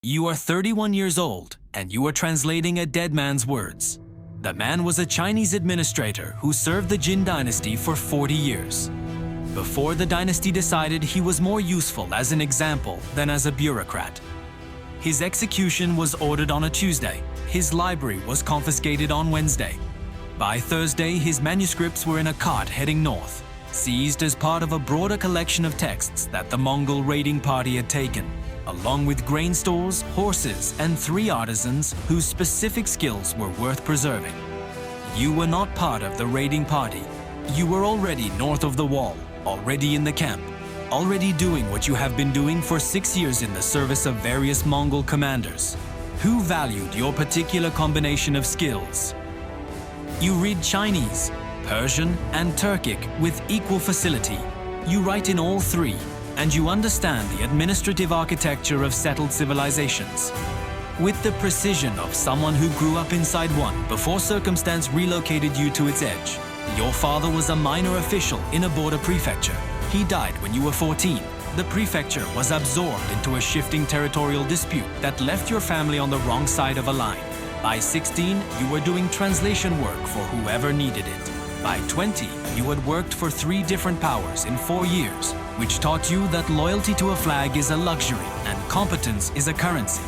You are 31 years old, and you are translating a dead man's words. The man was a Chinese administrator who served the Jin dynasty for 40 years. Before the dynasty decided he was more useful as an example than as a bureaucrat. His execution was ordered on a Tuesday. His library was confiscated on Wednesday. By Thursday, his manuscripts were in a cart heading north, seized as part of a broader collection of texts that the Mongol raiding party had taken, along with grain stores, horses, and 3 artisans whose specific skills were worth preserving. You were not part of the raiding party. You were already north of the wall, already in the camp, already doing what you have been doing for 6 years in the service of various Mongol commanders, who valued your particular combination of skills. You read Chinese, Persian, and Turkic with equal facility. You write in all 3, and you understand the administrative architecture of settled civilizations. With the precision of someone who grew up inside one before circumstance relocated you to its edge. Your father was a minor official in a border prefecture. He died when you were 14. The prefecture was absorbed into a shifting territorial dispute that left your family on the wrong side of a line. By 16, you were doing translation work for whoever needed it. By 20, you had worked for 3 different powers in 4 years, which taught you that loyalty to a flag is a luxury and competence is a currency.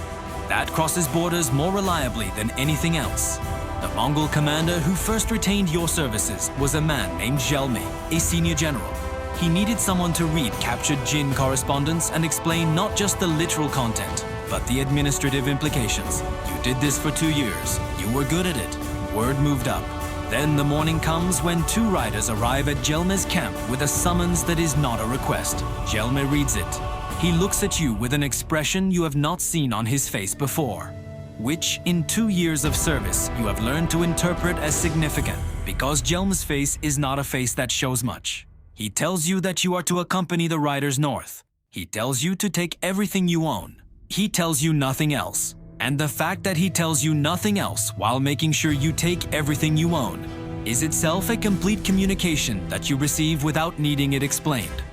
That crosses borders more reliably than anything else. The Mongol commander who first retained your services was a man named Gelmi, a senior general. He needed someone to read captured Jin correspondence and explain not just the literal content, but the administrative implications. You did this for 2 years. You were good at it. Word moved up. Then the morning comes when 2 riders arrive at Gelme's camp with a summons that is not a request. Gelme reads it. He looks at you with an expression you have not seen on his face before, which in 2 years of service you have learned to interpret as significant, because Gelme's face is not a face that shows much. He tells you that you are to accompany the riders north. He tells you to take everything you own. He tells you nothing else. And the fact that he tells you nothing else while making sure you take everything you own is itself a complete communication that you receive without needing it explained.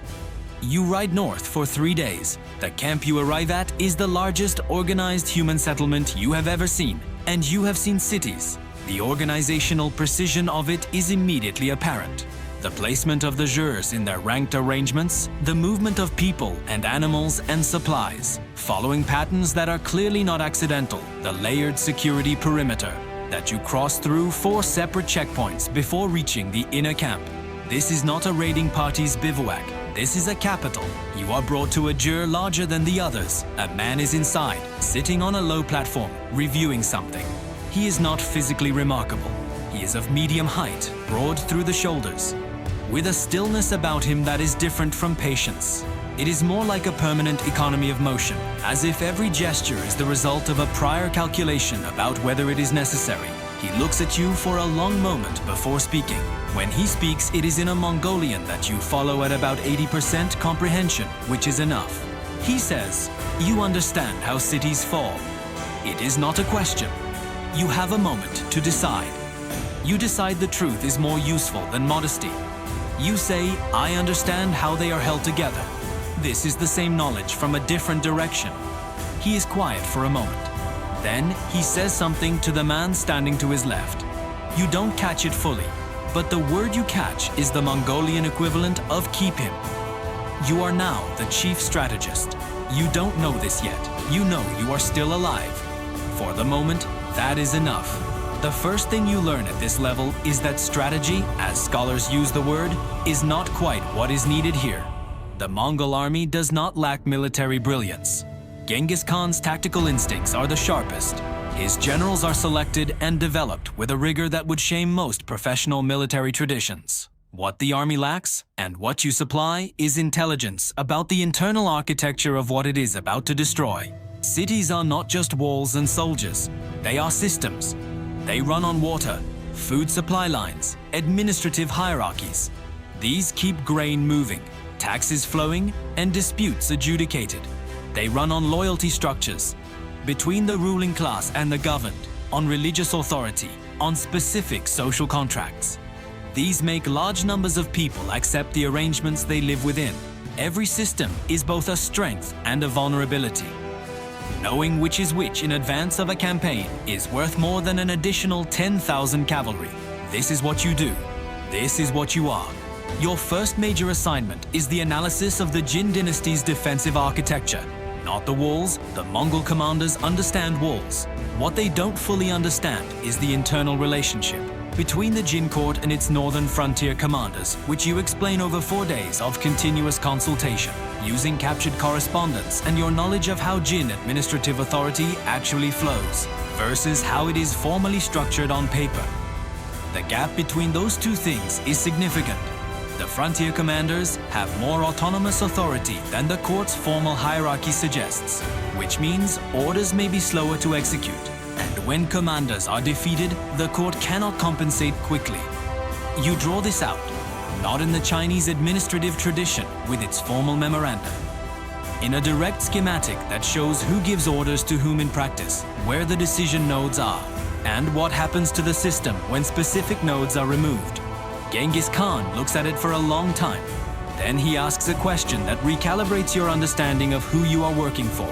You ride north for 3 days. The camp you arrive at is the largest organized human settlement you have ever seen, and you have seen cities. The organizational precision of it is immediately apparent. The placement of the jurs in their ranked arrangements, the movement of people and animals and supplies, following patterns that are clearly not accidental, the layered security perimeter, that you cross through 4 separate checkpoints before reaching the inner camp. This is not a raiding party's bivouac. This is a capital. You are brought to a jur larger than the others. A man is inside, sitting on a low platform, reviewing something. He is not physically remarkable. He is of medium height, broad through the shoulders, with a stillness about him that is different from patience. It is more like a permanent economy of motion, as if every gesture is the result of a prior calculation about whether it is necessary. He looks at you for a long moment before speaking. When he speaks, it is in a Mongolian that you follow at about 80% comprehension, which is enough. He says, "You understand how cities fall. It is not a question. You have a moment to decide. You decide the truth is more useful than modesty. You say, I understand how they are held together. This is the same knowledge from a different direction." He is quiet for a moment. Then he says something to the man standing to his left. You don't catch it fully, but the word you catch is the Mongolian equivalent of keep him. You are now the chief strategist. You don't know this yet. You know you are still alive. For the moment, that is enough. The first thing you learn at this level is that strategy, as scholars use the word, is not quite what is needed here. The Mongol army does not lack military brilliance. Genghis Khan's tactical instincts are the sharpest. His generals are selected and developed with a rigor that would shame most professional military traditions. What the army lacks, and what you supply, is intelligence about the internal architecture of what it is about to destroy. Cities are not just walls and soldiers. They are systems. They run on water, food supply lines, administrative hierarchies. These keep grain moving, taxes flowing, and disputes adjudicated. They run on loyalty structures between the ruling class and the governed, on religious authority, on specific social contracts. These make large numbers of people accept the arrangements they live within. Every system is both a strength and a vulnerability. Knowing which is which in advance of a campaign is worth more than an additional 10,000 cavalry. This is what you do. This is what you are. Your first major assignment is the analysis of the Jin dynasty's defensive architecture. Not the walls. The Mongol commanders understand walls. What they don't fully understand is the internal relationship between the Jin court and its northern frontier commanders, which you explain over 4 days of continuous consultation, using captured correspondence and your knowledge of how Jin administrative authority actually flows, versus how it is formally structured on paper. The gap between those two things is significant. The frontier commanders have more autonomous authority than the court's formal hierarchy suggests, which means orders may be slower to execute. And when commanders are defeated, the court cannot compensate quickly. You draw this out, not in the Chinese administrative tradition with its formal memoranda. In a direct schematic that shows who gives orders to whom in practice, where the decision nodes are, and what happens to the system when specific nodes are removed. Genghis Khan looks at it for a long time. Then he asks a question that recalibrates your understanding of who you are working for.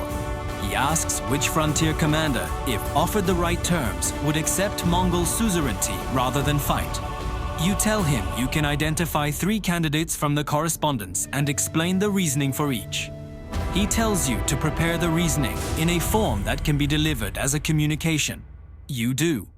He asks which frontier commander, if offered the right terms, would accept Mongol suzerainty rather than fight. You tell him you can identify 3 candidates from the correspondence and explain the reasoning for each. He tells you to prepare the reasoning in a form that can be delivered as a communication. You do.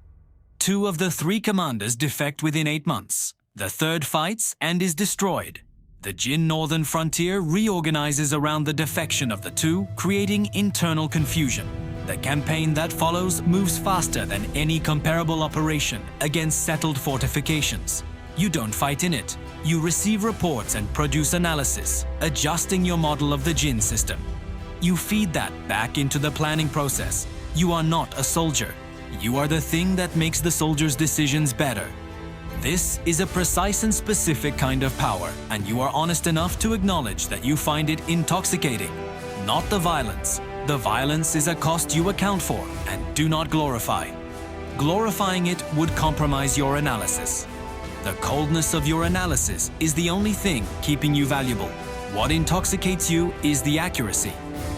2 of the 3 commanders defect within 8 months. The 3rd fights and is destroyed. The Jin northern frontier reorganizes around the defection of the 2, creating internal confusion. The campaign that follows moves faster than any comparable operation against settled fortifications. You don't fight in it. You receive reports and produce analysis, adjusting your model of the Jin system. You feed that back into the planning process. You are not a soldier. You are the thing that makes the soldier's decisions better. This is a precise and specific kind of power, and you are honest enough to acknowledge that you find it intoxicating. Not the violence. The violence is a cost you account for and do not glorify. Glorifying it would compromise your analysis. The coldness of your analysis is the only thing keeping you valuable. What intoxicates you is the accuracy.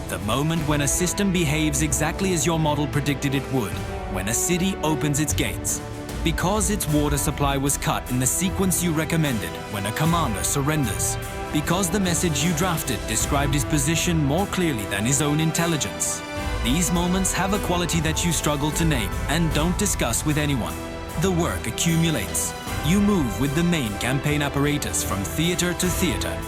The moment when a system behaves exactly as your model predicted it would, when a city opens its gates. Because its water supply was cut in the sequence you recommended when a commander surrenders. Because the message you drafted described his position more clearly than his own intelligence. These moments have a quality that you struggle to name and don't discuss with anyone. The work accumulates. You move with the main campaign apparatus from theater to theater.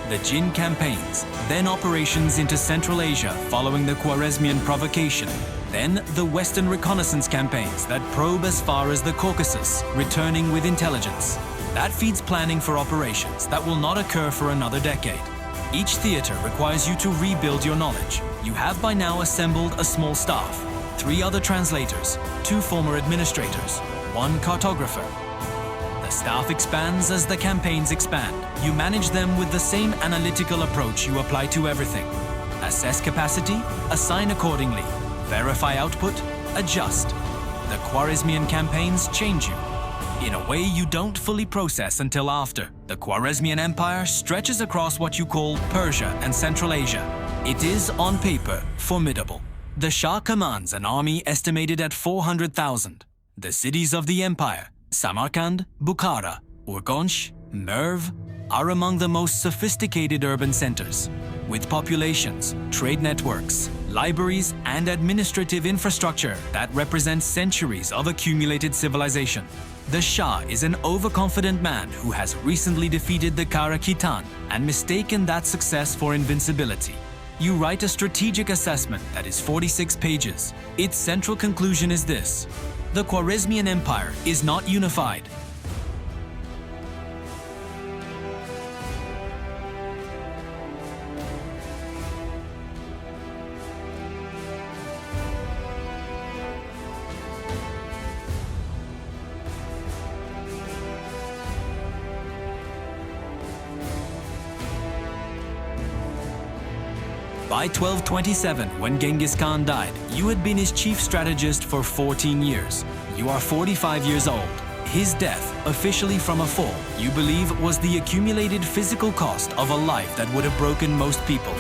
The Jin campaigns, then operations into Central Asia following the Khwarezmian provocation. Then the Western reconnaissance campaigns that probe as far as the Caucasus, returning with intelligence. That feeds planning for operations that will not occur for another decade. Each theater requires you to rebuild your knowledge. You have by now assembled a small staff, 3 other translators, 2 former administrators, 1 cartographer. The staff expands as the campaigns expand. You manage them with the same analytical approach you apply to everything. Assess capacity, assign accordingly. Verify output, adjust. The Khwarezmian campaigns change you. In a way you don't fully process until after. The Khwarezmian Empire stretches across what you call Persia and Central Asia. It is, on paper, formidable. The Shah commands an army estimated at 400,000. The cities of the empire, Samarkand, Bukhara, Urganch, Merv, are among the most sophisticated urban centers, with populations, trade networks, libraries, and administrative infrastructure that represent centuries of accumulated civilization. The Shah is an overconfident man who has recently defeated the Kara Khitan and mistaken that success for invincibility. You write a strategic assessment that is 46 pages. Its central conclusion is this: the Khwarezmian Empire is not unified. By 1227, when Genghis Khan died, you had been his chief strategist for 14 years. You are 45 years old. His death, officially from a fall, you believe was the accumulated physical cost of a life that would have broken most people.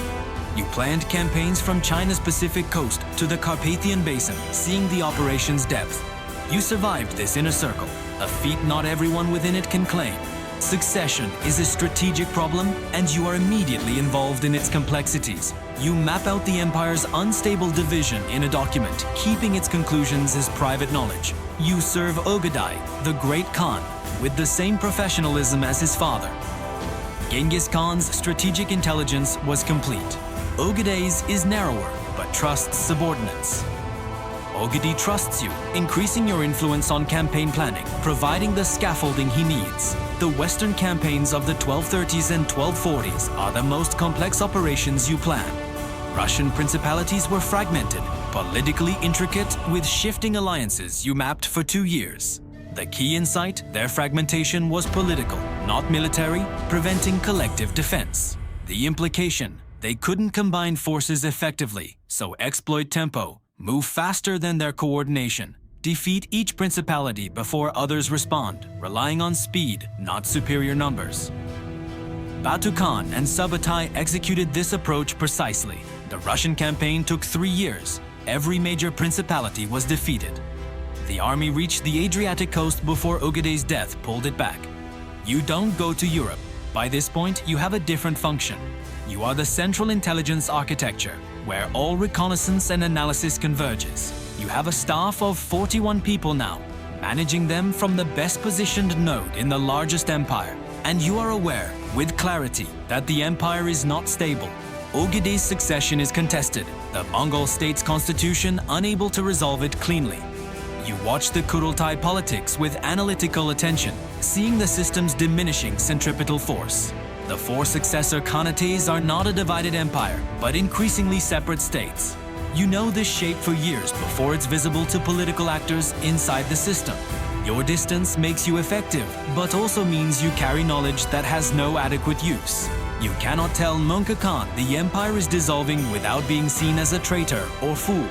You planned campaigns from China's Pacific coast to the Carpathian Basin, seeing the operation's depth. You survived this inner circle, a feat not everyone within it can claim. Succession is a strategic problem, and you are immediately involved in its complexities. You map out the empire's unstable division in a document, keeping its conclusions as private knowledge. You serve Ogadai, the great Khan, with the same professionalism as his father. Genghis Khan's strategic intelligence was complete. Ogadai's is narrower, but trusts subordinates. Ogadi trusts you, increasing your influence on campaign planning, providing the scaffolding he needs. The Western campaigns of the 1230s and 1240s are the most complex operations you plan. Russian principalities were fragmented, politically intricate, with shifting alliances you mapped for 2 years. The key insight, their fragmentation was political, not military, preventing collective defense. The implication, they couldn't combine forces effectively, so exploit tempo, move faster than their coordination, defeat each principality before others respond, relying on speed, not superior numbers. Batu Khan and Subutai executed this approach precisely. The Russian campaign took 3 years. Every major principality was defeated. The army reached the Adriatic coast before Ogadai's death pulled it back. You don't go to Europe. By this point, you have a different function. You are the central intelligence architecture, where all reconnaissance and analysis converges. You have a staff of 41 people now, managing them from the best positioned node in the largest empire. And you are aware, with clarity, that the empire is not stable. Ogadai's succession is contested, the Mongol state's constitution unable to resolve it cleanly. You watch the Kurultai politics with analytical attention, seeing the system's diminishing centripetal force. The 4 successor Khanates are not a divided empire, but increasingly separate states. You know this shape for years before it's visible to political actors inside the system. Your distance makes you effective, but also means you carry knowledge that has no adequate use. You cannot tell Mongol Khan the empire is dissolving without being seen as a traitor or fool.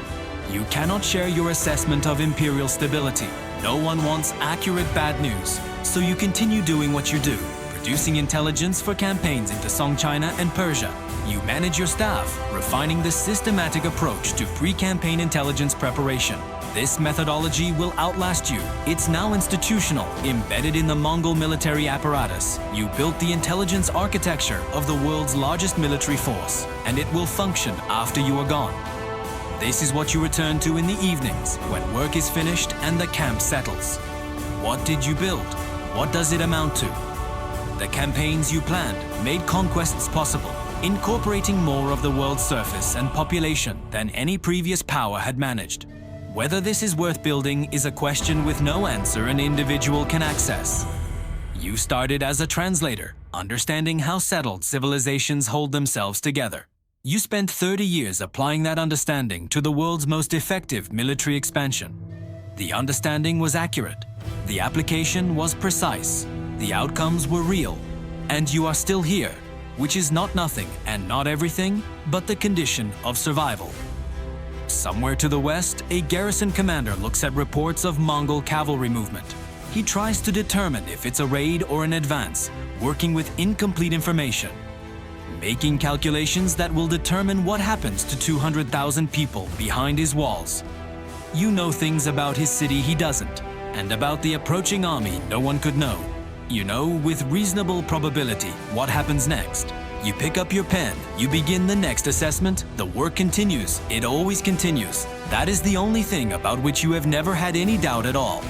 You cannot share your assessment of imperial stability. No one wants accurate bad news, so you continue doing what you do. Producing intelligence for campaigns into Song China and Persia. You manage your staff, refining the systematic approach to pre-campaign intelligence preparation. This methodology will outlast you. It's now institutional, embedded in the Mongol military apparatus. You built the intelligence architecture of the world's largest military force, and it will function after you are gone. This is what you return to in the evenings, when work is finished and the camp settles. What did you build? What does it amount to? The campaigns you planned made conquests possible, incorporating more of the world's surface and population than any previous power had managed. Whether this is worth building is a question with no answer an individual can access. You started as a translator, understanding how settled civilizations hold themselves together. You spent 30 years applying that understanding to the world's most effective military expansion. The understanding was accurate. The application was precise. The outcomes were real, and you are still here, which is not nothing and not everything, but the condition of survival. Somewhere to the west, a garrison commander looks at reports of Mongol cavalry movement. He tries to determine if it's a raid or an advance, working with incomplete information, making calculations that will determine what happens to 200,000 people behind his walls. You know things about his city he doesn't, and about the approaching army no one could know. You know with reasonable probability what happens next. You pick up your pen, you begin the next assessment, the work continues, it always continues. That is the only thing about which you have never had any doubt at all.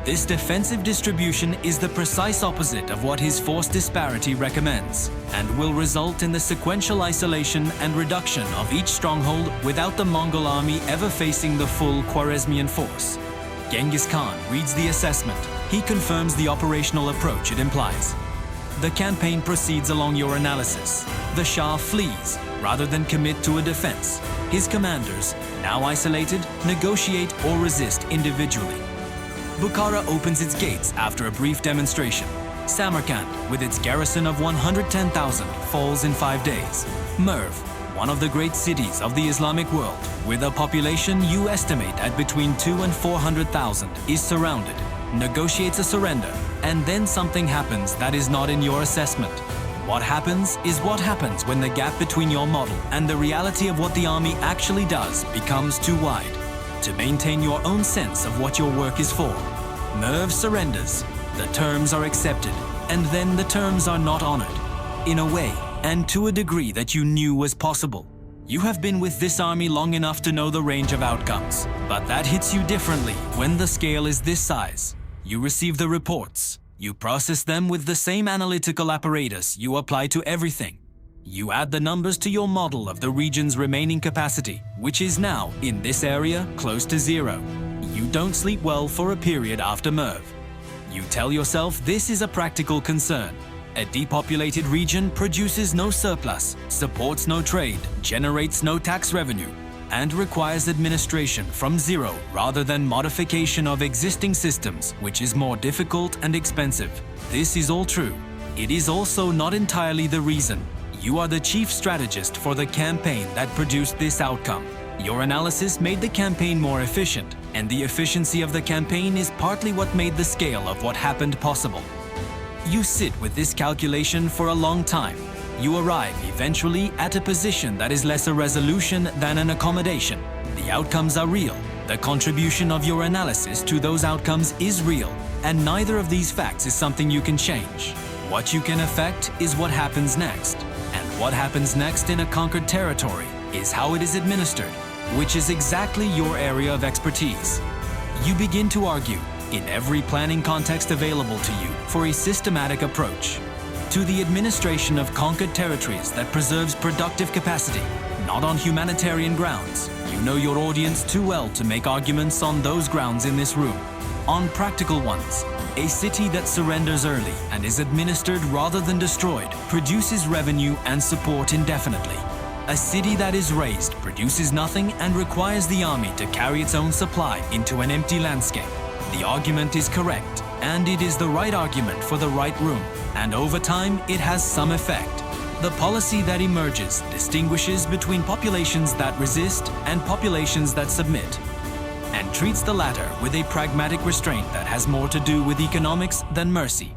This defensive distribution is the precise opposite of what his force disparity recommends, and will result in the sequential isolation and reduction of each stronghold without the Mongol army ever facing the full Khwarezmian force. Genghis Khan reads the assessment. He confirms the operational approach it implies. The campaign proceeds along your analysis. The Shah flees rather than commit to a defense. His commanders, now isolated, negotiate or resist individually. Bukhara opens its gates after a brief demonstration. Samarkand, with its garrison of 110,000, falls in 5 days. Merv, one of the great cities of the Islamic world, with a population you estimate at between 200,000 and 400,000, is surrounded, negotiates a surrender, and then something happens that is not in your assessment. What happens is what happens when the gap between your model and the reality of what the army actually does becomes too wide. To maintain your own sense of what your work is for, Merv surrenders, the terms are accepted, and then the terms are not honored. In a way, and to a degree that you knew was possible. You have been with this army long enough to know the range of outcomes, but that hits you differently when the scale is this size. You receive the reports. You process them with the same analytical apparatus you apply to everything. You add the numbers to your model of the region's remaining capacity, which is now, in this area, close to zero. You don't sleep well for a period after Merv. You tell yourself this is a practical concern. A depopulated region produces no surplus, supports no trade, generates no tax revenue, and requires administration from zero rather than modification of existing systems, which is more difficult and expensive. This is all true. It is also not entirely the reason. You are the chief strategist for the campaign that produced this outcome. Your analysis made the campaign more efficient, and the efficiency of the campaign is partly what made the scale of what happened possible. You sit with this calculation for a long time. You arrive eventually at a position that is less a resolution than an accommodation. The outcomes are real. The contribution of your analysis to those outcomes is real, and neither of these facts is something you can change. What you can affect is what happens next, and what happens next in a conquered territory is how it is administered, which is exactly your area of expertise. You begin to argue, in every planning context available to you, for a systematic approach to the administration of conquered territories that preserves productive capacity, not on humanitarian grounds. You know your audience too well to make arguments on those grounds in this room. On practical ones, a city that surrenders early and is administered rather than destroyed produces revenue and support indefinitely. A city that is razed produces nothing and requires the army to carry its own supply into an empty landscape. The argument is correct, and it is the right argument for the right room, and over time it has some effect. The policy that emerges distinguishes between populations that resist and populations that submit, and treats the latter with a pragmatic restraint that has more to do with economics than mercy.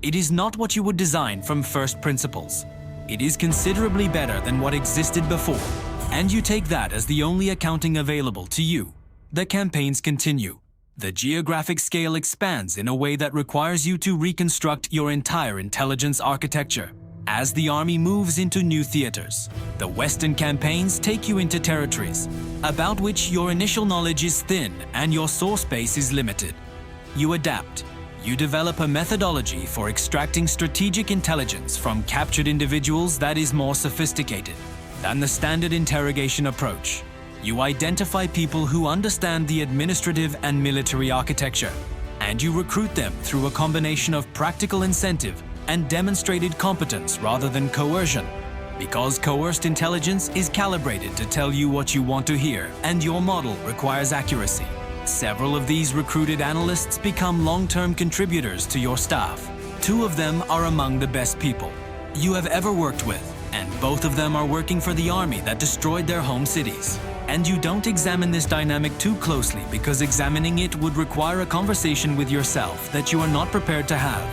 It is not what you would design from first principles. It is considerably better than what existed before, and you take that as the only accounting available to you. The campaigns continue. The geographic scale expands in a way that requires you to reconstruct your entire intelligence architecture. As the army moves into new theaters, the Western campaigns take you into territories about which your initial knowledge is thin and your source base is limited. You adapt. You develop a methodology for extracting strategic intelligence from captured individuals that is more sophisticated than the standard interrogation approach. You identify people who understand the administrative and military architecture, and you recruit them through a combination of practical incentive and demonstrated competence rather than coercion, because coerced intelligence is calibrated to tell you what you want to hear, and your model requires accuracy. Several of these recruited analysts become long-term contributors to your staff. 2 of them are among the best people you have ever worked with, and both of them are working for the army that destroyed their home cities. And you don't examine this dynamic too closely because examining it would require a conversation with yourself that you are not prepared to have.